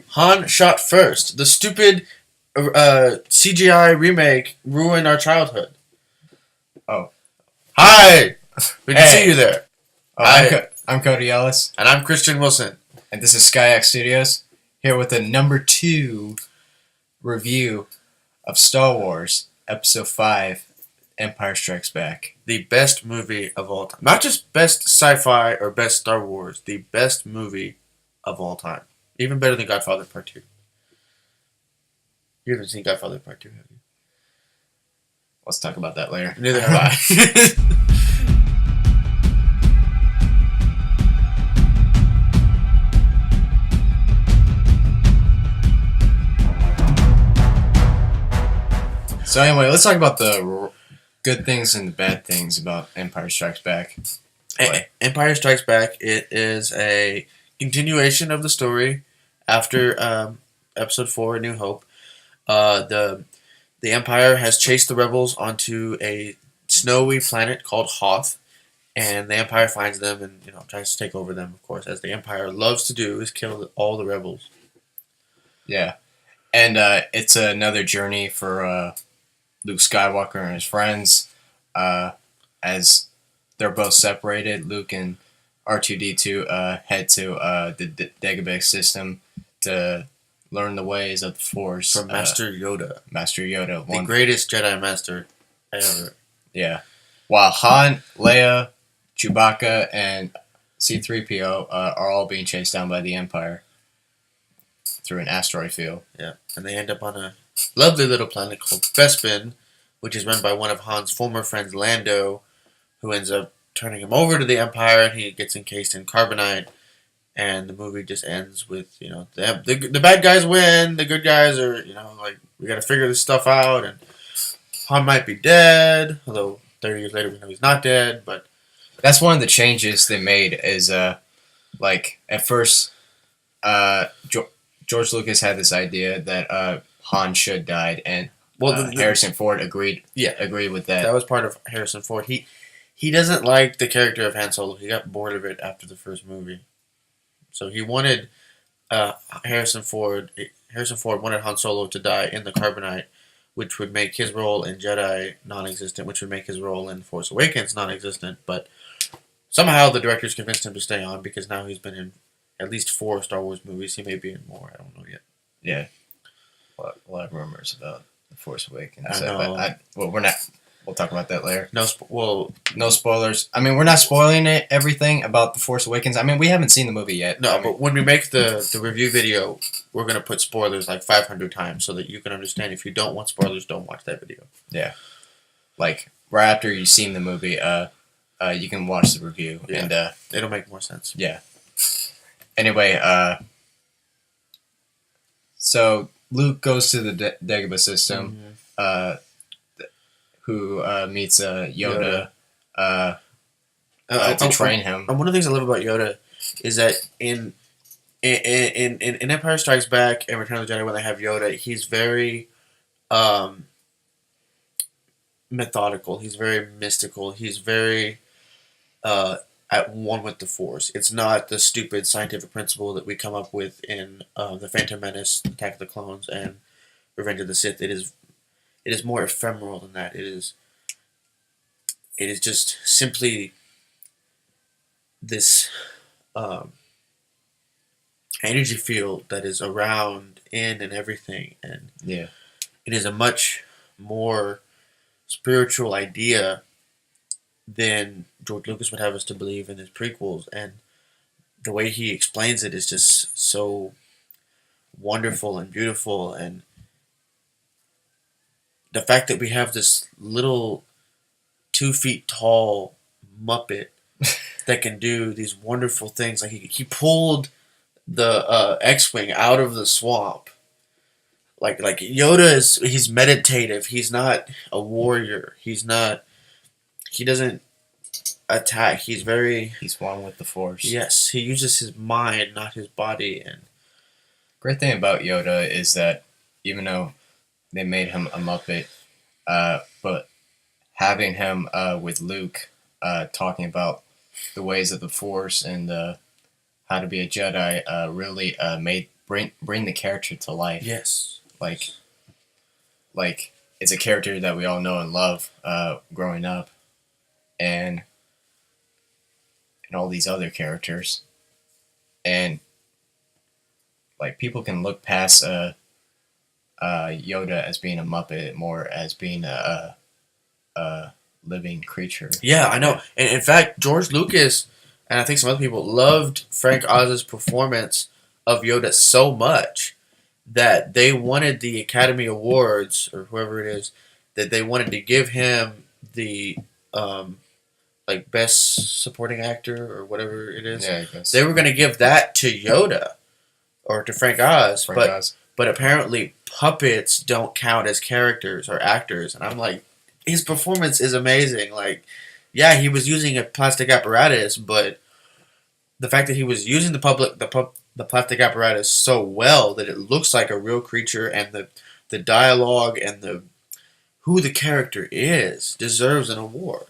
Han shot first. The stupid CGI remake ruined our childhood. Oh. Hi! We can Hey. see you there. I'm Cody Ellis. And I'm Christian Wilson. And this is SkyX Studios, here with the number 2 review of Star Wars Episode 5, Empire Strikes Back. The best movie of all time. Not just best sci-fi or best Star Wars. The best movie of all time. Even better than Godfather Part 2. You haven't seen Godfather Part 2, have you? Let's talk about that later. Neither have I. So anyway, let's talk about the good things and the bad things about Empire Strikes Back. Empire Strikes Back, it is a continuation of the story after Episode 4, A New Hope. The Empire has chased the rebels onto a snowy planet called Hoth, and the Empire finds them and tries to take over them, of course, as the Empire loves to do, is kill all the rebels. Yeah. And it's another journey for Luke Skywalker and his friends, as they're both separated. Luke and R2-D2 head to the Dagobah system to learn the ways of the Force from Master Yoda. Master Yoda, the greatest Jedi Master ever. Yeah. While Han, Leia, Chewbacca, and C-3PO are all being chased down by the Empire through an asteroid field. Yeah, and they end up on a lovely little planet called Bespin, which is run by one of Han's former friends, Lando, who ends up turning him over to the Empire, and he gets encased in carbonite, and the movie just ends with, the bad guys win, the good guys are, we gotta figure this stuff out, and Han might be dead, although 30 years later we know he's not dead, but... That's one of the changes they made is, at first, George Lucas had this idea that Han should die, and Harrison Ford agreed with that. That was part of Harrison Ford. He doesn't like the character of Han Solo. He got bored of it after the first movie. So he wanted Harrison Ford wanted Han Solo to die in the carbonite, which would make his role in Jedi non-existent, which would make his role in Force Awakens non-existent. But somehow the directors convinced him to stay on because now he's been in at least 4 Star Wars movies. He may be in more. I don't know yet. Yeah. A lot of rumors about The Force Awakens. I know. But we're not... We'll talk about that later. No spoilers. I mean, we're not spoiling everything about The Force Awakens. I mean, we haven't seen the movie yet. No, but when we make the review video, we're going to put spoilers like 500 times so that you can understand. If you don't want spoilers, don't watch that video. Yeah. Like, right after you've seen the movie, you can watch the review. Yeah. And it'll make more sense. Yeah. Anyway, so Luke goes to the Dagobah system, who meets Yoda. To train him. And one of the things I love about Yoda is that in Empire Strikes Back and Return of the Jedi, when they have Yoda, he's very methodical. He's very mystical. He's very at one with the Force. It's not the stupid scientific principle that we come up with in The Phantom Menace, Attack of the Clones, and Revenge of the Sith. It is more ephemeral than that. It is just simply this energy field that is around, in, and everything. And yeah, it is a much more spiritual idea than George Lucas would have us to believe in his prequels. And the way he explains it is just so wonderful and beautiful. And the fact that we have this little 2 feet tall Muppet that can do these wonderful things. Like he pulled the X-Wing out of the swamp. Like Yoda he's meditative. He's not a warrior. He doesn't attack. He's one with the Force. Yes, he uses his mind, not his body. And great thing about Yoda is that even though they made him a Muppet, but having him with Luke talking about the ways of the Force and how to be a Jedi really bring the character to life. Yes. Like it's a character that we all know and love growing up, and all these other characters, and like people can look past Yoda as being a Muppet more as being a living creature. Yeah, I know. And in fact, George Lucas and I think some other people loved Frank Oz's performance of Yoda so much that they wanted the Academy Awards or whoever it is that they wanted to give him the like best supporting actor or whatever it is. Yeah, I guess. They were going to give that to Yoda or to Frank Oz, Frank Oz. but apparently puppets don't count as characters or actors, and I'm like, his performance is amazing. Like, yeah, he was using a plastic apparatus, but the fact that he was using the plastic apparatus so well that it looks like a real creature, and the dialogue and the who the character is deserves an award.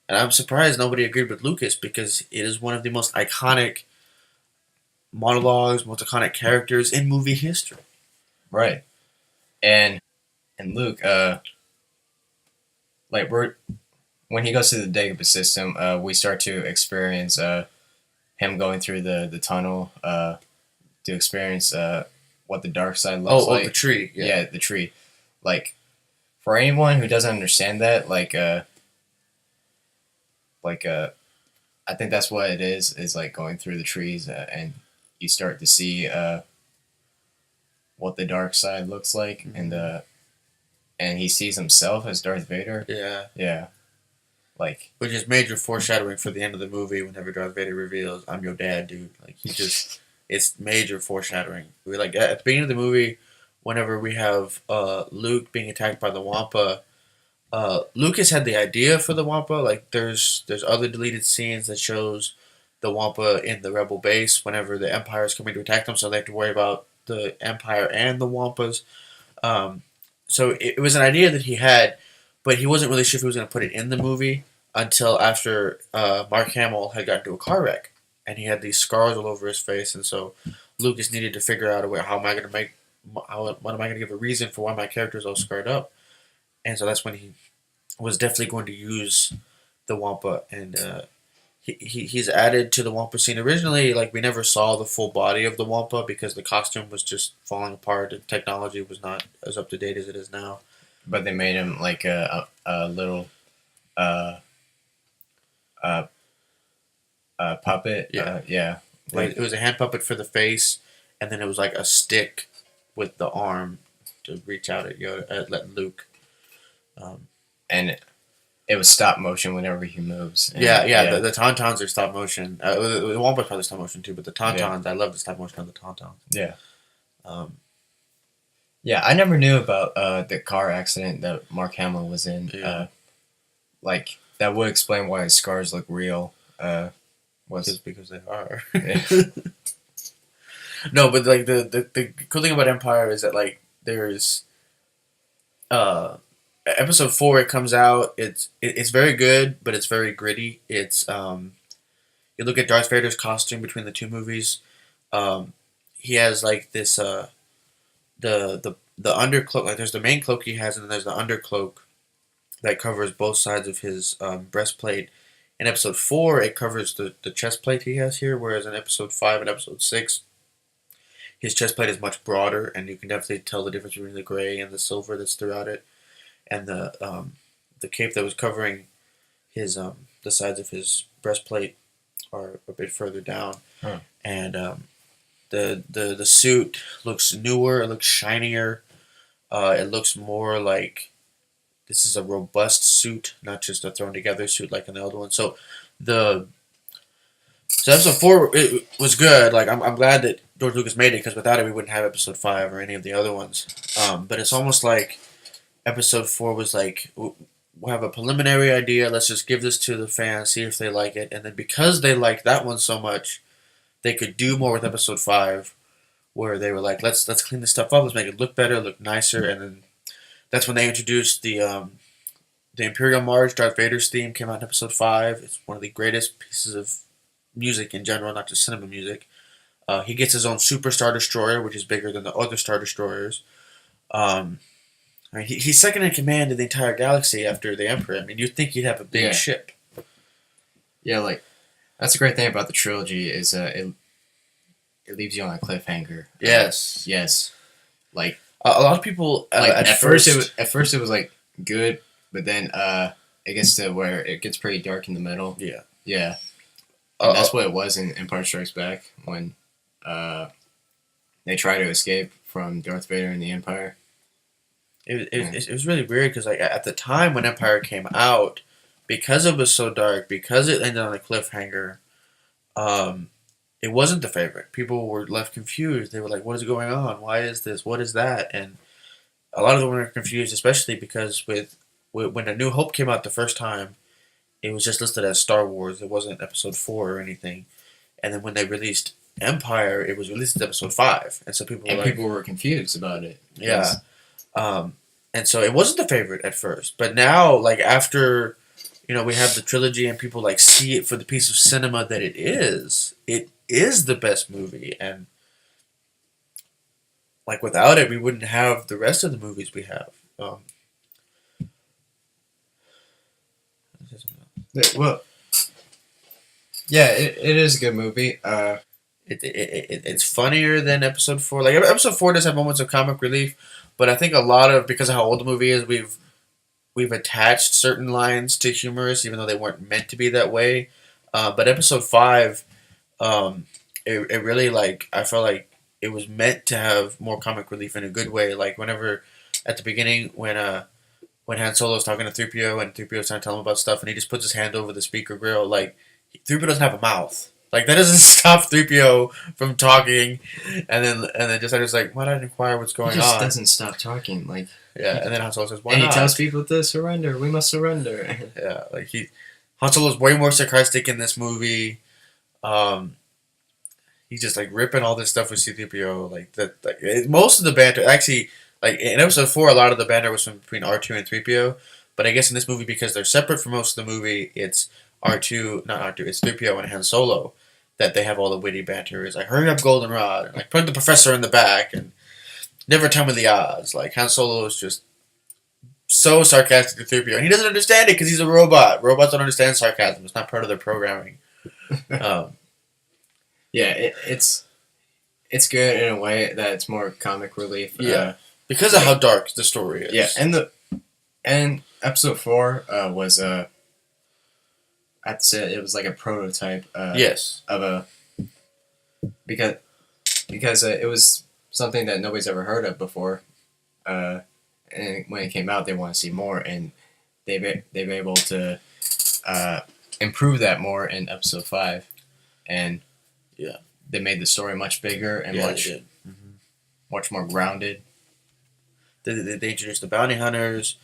And I'm surprised nobody agreed with Lucas because it is one of the most iconic monologues, most iconic characters in movie history. Right. And Luke, like when he goes to the Dagobah system, we start to experience him going through the tunnel to experience what the dark side looks like. Oh, the tree. Yeah, the tree. Like, for anyone who doesn't understand that, I think that's what it is like going through the trees and you start to see what the dark side looks like, Mm-hmm. and he sees himself as Darth Vader. Yeah. Yeah, like Which is major foreshadowing for the end of the movie whenever Darth Vader reveals, I'm your dad, dude. Like, it's major foreshadowing. We like at the beginning of the movie, whenever we have Luke being attacked by the Wampa, Lucas had the idea for the Wampa. Like, there's other deleted scenes that shows the Wampa in the Rebel base whenever the Empire is coming to attack them, so they have to worry about the Empire and the Wampas. Um, so it was an idea that he had, but he wasn't really sure if he was going to put it in the movie until after Mark Hamill had gotten into a car wreck, and he had these scars all over his face, and so Lucas needed to figure out a way. What am I going to give a reason for why my character is all scarred up? And so that's when he was definitely going to use the Wampa, and he's added to the Wampa scene. Originally, like, we never saw the full body of the Wampa because the costume was just falling apart and technology was not as up to date as it is now. but they made him like a little uh, uh, puppet. Yeah. Yeah. Like, it was a hand puppet for the face, and then it was like a stick with the arm to reach out at Yoda, let Luke. And it was stop motion whenever he moves. And, Yeah. The Tauntauns are stop motion. The Wampa's probably stop motion too, but the Tauntauns, I love the stop motion of the Tauntauns. Yeah. Um, Yeah, I never knew about the car accident that Mark Hamill was in. Yeah. Like, that would explain why his scars look real. just because they are. Yeah. No, but like the cool thing about Empire is that, like, there's episode 4, it comes out. It's very good, but it's very gritty. It's you look at Darth Vader's costume between the two movies. He has like this the undercloak. Like, there's the main cloak he has, and then there's the undercloak that covers both sides of his breastplate. In episode 4, it covers the chest plate he has here, whereas in episode 5 and episode 6, his chest plate is much broader, and you can definitely tell the difference between the gray and the silver that's throughout it. And the cape that was covering his the sides of his breastplate are a bit further down. Huh. And the suit looks newer, it looks shinier, it looks more like this is a robust suit, not just a thrown together suit like in the other one. So episode 4, it was good. Like, I'm glad that George Lucas made it, because without it we wouldn't have episode 5 or any of the other ones. But it's almost like episode 4 was like, we'll have a preliminary idea, let's just give this to the fans, see if they like it, and then because they liked that one so much, they could do more with episode 5, where they were like, let's clean this stuff up, let's make it look better, look nicer, and then that's when they introduced the Imperial March. Darth Vader's theme came out in episode 5. It's one of the greatest pieces of music in general, not just cinema music. He gets his own super Star Destroyer, which is bigger than the other Star Destroyers. Um, I mean, he's second in command of the entire galaxy after the Emperor. I mean, you'd think he'd have a big Yeah. ship. Yeah, like that's a great thing about the trilogy is it leaves you on a cliffhanger. Yes. Yes. Like A lot of people at first it was like good, but then it gets to where it gets pretty dark in the middle. Yeah. Yeah. And that's what it was in Empire Strikes Back when they try to escape from Darth Vader and the Empire. It was really weird because like at the time when Empire came out, because it was so dark, because it ended on a cliffhanger, it wasn't the favorite. People were left confused. They were like, "What is going on? Why is this? What is that?" And a lot of them were confused, especially because when A New Hope came out the first time, it was just listed as Star Wars. It wasn't Episode 4 or anything. And then when they released Empire, it was released as Episode 5, and so people were And like, people were confused about it. yeah. And so it wasn't the favorite at first, but now, like after, we have the trilogy and people like see it for the piece of cinema that it is. It is the best movie, and like without it, we wouldn't have the rest of the movies we have. Well, yeah, it is a good movie. It's funnier than Episode 4. Like Episode 4 does have moments of comic relief, but I think a lot of because of how old the movie is, we've attached certain lines to humorous, even though they weren't meant to be that way. But Episode 5, it really like I felt like it was meant to have more comic relief in a good way. Like whenever at the beginning when Han Solo's talking to 3PO and 3PO's trying to tell him about stuff and he just puts his hand over the speaker grill, like 3PO doesn't have a mouth. Like that doesn't stop 3PO from talking, and then just I was like, why not inquire what's going He just on? doesn't stop talking. Like Yeah, and then Han Solo says, why and not? he tells people to surrender. We must surrender. Yeah, like Han Solo's way more sarcastic in this movie. He's just like ripping all this stuff with C-3PO. Like that, most of the banter actually, like in Episode 4, a lot of the banter was from between R2 and 3PO. But I guess in this movie, because they're separate for most of the movie, it's R2, not R2, it's 3PO and Han Solo that they have all the witty banter. It's like, hurry up, Goldenrod, and like put the professor in the back, and never tell me the odds. Like Han Solo is just so sarcastic to 3PO, and he doesn't understand it because he's a robot. Robots don't understand sarcasm; it's not part of their programming. Yeah, it's good in a way that it's more comic relief. Yeah. Because of how dark the story is. Yeah, and Episode 4 was I'd say it was like a prototype. Yes. Of a because it was something that nobody's ever heard of before, and when it came out, they want to see more, and they've been able to improve that more in Episode 5, and yeah, they made the story much bigger and much more grounded. They introduced the bounty hunters.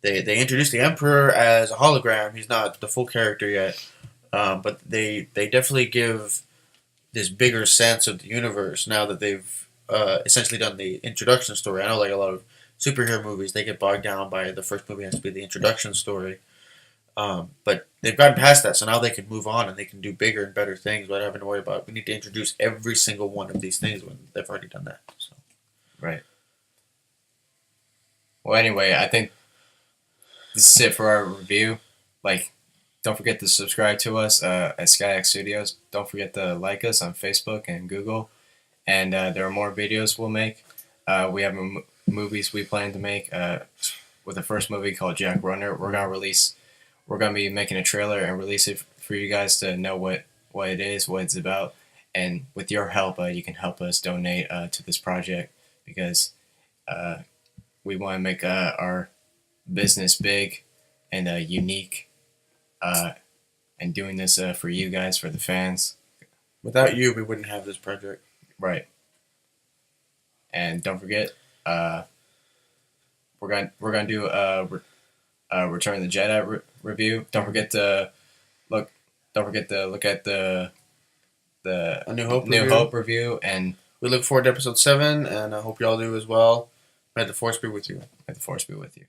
They introduced the Emperor as a hologram. He's not the full character yet, but they definitely give this bigger sense of the universe now that they've essentially done the introduction story. I know like a lot of superhero movies, they get bogged down by the first movie has to be the introduction story. But they've gotten past that, so now they can move on and they can do bigger and better things without having to worry about, we need to introduce every single one of these things when they've already done that. So. Right. Well, anyway, I think this is it for our review. Like, don't forget to subscribe to us at SkyX Studios. Don't forget to like us on Facebook and Google. And there are more videos we'll make. We have movies we plan to make. With the first movie called Jack Runner, we're gonna be making a trailer and release it for you guys to know what it is, what it's about. And with your help, you can help us donate to this project because we want to make our business big and unique, and doing this for you guys, for the fans. Without you, we wouldn't have this project. Right. And don't forget, we're gonna do Return of the Jedi review. Don't forget to look at the A New Hope Hope review, and we look forward to episode 7, and I hope y'all do as well. May the Force be with you. May the Force be with you.